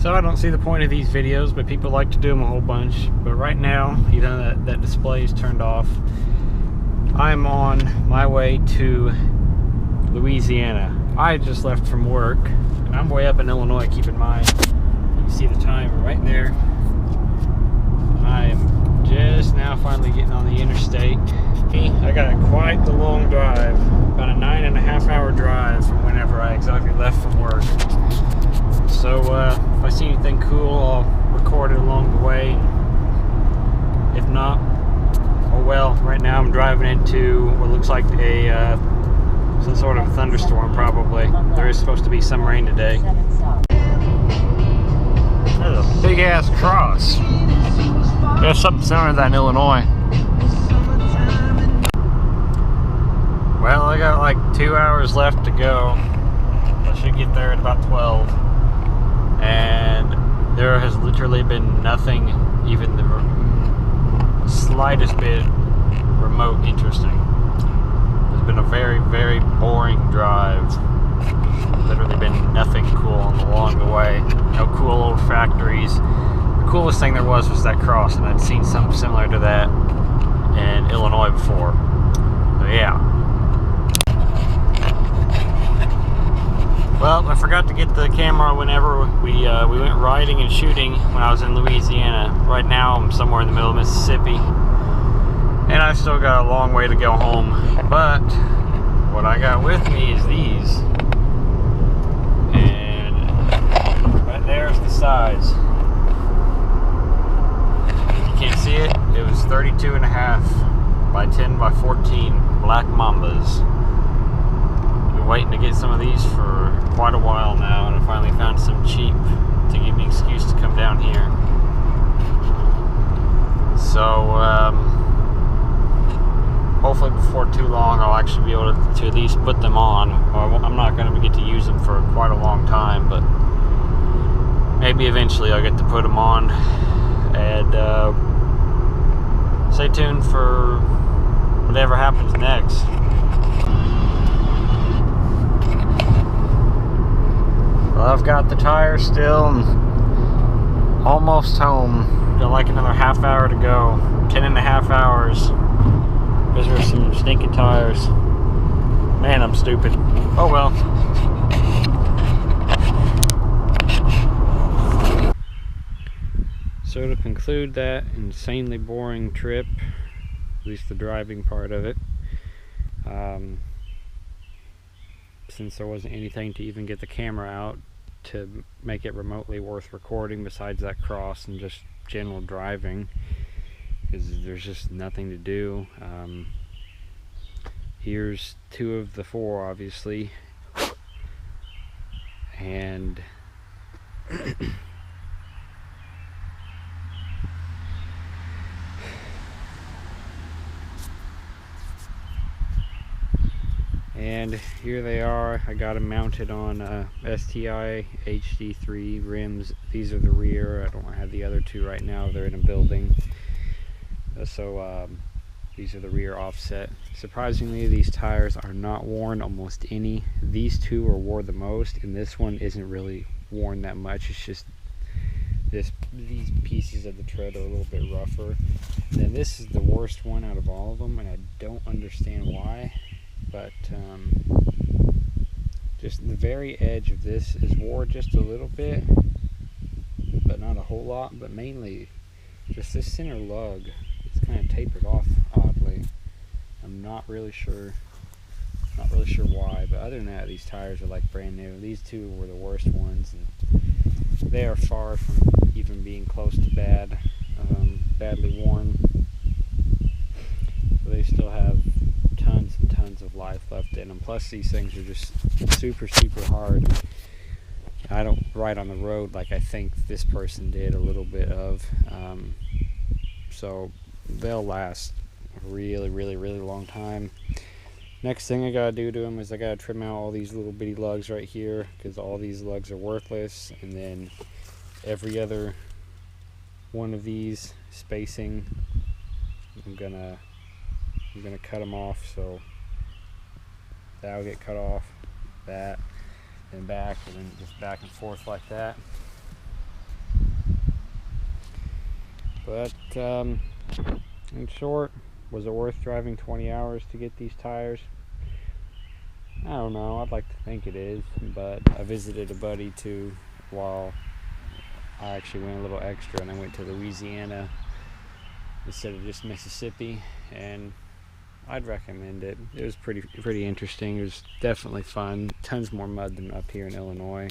So I don't see the point of these videos, but people like to do them a whole bunch. But right now, even though that display is turned off, I'm on my way to Louisiana. I just left from work, and I'm way up in Illinois, keep in mind. You can see the time right there. I am just now finally getting on the interstate. I got quite the long drive, about a 9.5 hour drive from whenever I exactly left from work. So if I see anything cool, I'll record it along the way. If not, oh well. Right now I'm driving into what looks like some sort of thunderstorm probably. There is supposed to be some rain today. There's a big ass cross. There's something similar to that in Illinois. Well, I got like 2 hours left to go. I should get there at about 12. And there has literally been nothing, even the slightest bit remote interesting. It's been a very, very boring drive. Literally been nothing cool along the way. No cool old factories. The coolest thing there was that cross, and I'd seen something similar to that in Illinois before. So yeah. Well, I forgot to get the camera whenever we went riding and shooting when I was in Louisiana. Right now I'm somewhere in the middle of Mississippi, and I've still got a long way to go home. But what I got with me is these, and right there's the size. If you can't see it, it was 32.5 by 10 by 14 black Mambas. Waiting to get some of these for quite a while now, and I finally found some cheap to give me an excuse to come down here. So hopefully before too long I'll actually be able to at least put them on. Well, I'm not going to get to use them for quite a long time, but maybe eventually I'll get to put them on. And stay tuned for whatever happens next. Well, I've got the tires still and almost home. Got like another half hour to go. 10.5 hours. Those are some stinking tires. Man, I'm stupid. Oh well. So to conclude that insanely boring trip, at least the driving part of it, since there wasn't anything to even get the camera out to make it remotely worth recording besides that cross and just general driving, because there's just nothing to do. Here's 2 of the 4, obviously, and and here they are. I got them mounted on STI HD3 rims. These are the rear. I don't have the other 2 right now. They're in a building. So these are the rear offset. Surprisingly, these tires are not worn almost any. These 2 are wore the most, and this one isn't really worn that much. It's just these pieces of the tread are a little bit rougher. And then this is the worst one out of all of them, and I don't understand why. But just the very edge of this is wore just a little bit, but not a whole lot. But mainly just this center lug is kind of tapered off oddly. I'm not really sure why, but other than that, these tires are like brand new. These 2 were the worst ones, and they are far from even being close to badly worn. So they still have tons and tons of life left in them. Plus these things are just super hard. I don't ride on the road like I think this person did a little bit of, so they'll last a really long time. Next thing I gotta do to them is I gotta trim out all these little bitty lugs right here, because all these lugs are worthless, and then every other one of these spacing I'm gonna cut them off, so that'll get cut off, that, and back, and then just back and forth like that. But in short, was it worth driving 20 hours to get these tires? I don't know. I'd like to think it is, but I visited a buddy too while I actually went a little extra, and I went to Louisiana instead of just Mississippi, and I'd recommend it. It was pretty interesting. It was definitely fun. Tons more mud than up here in Illinois.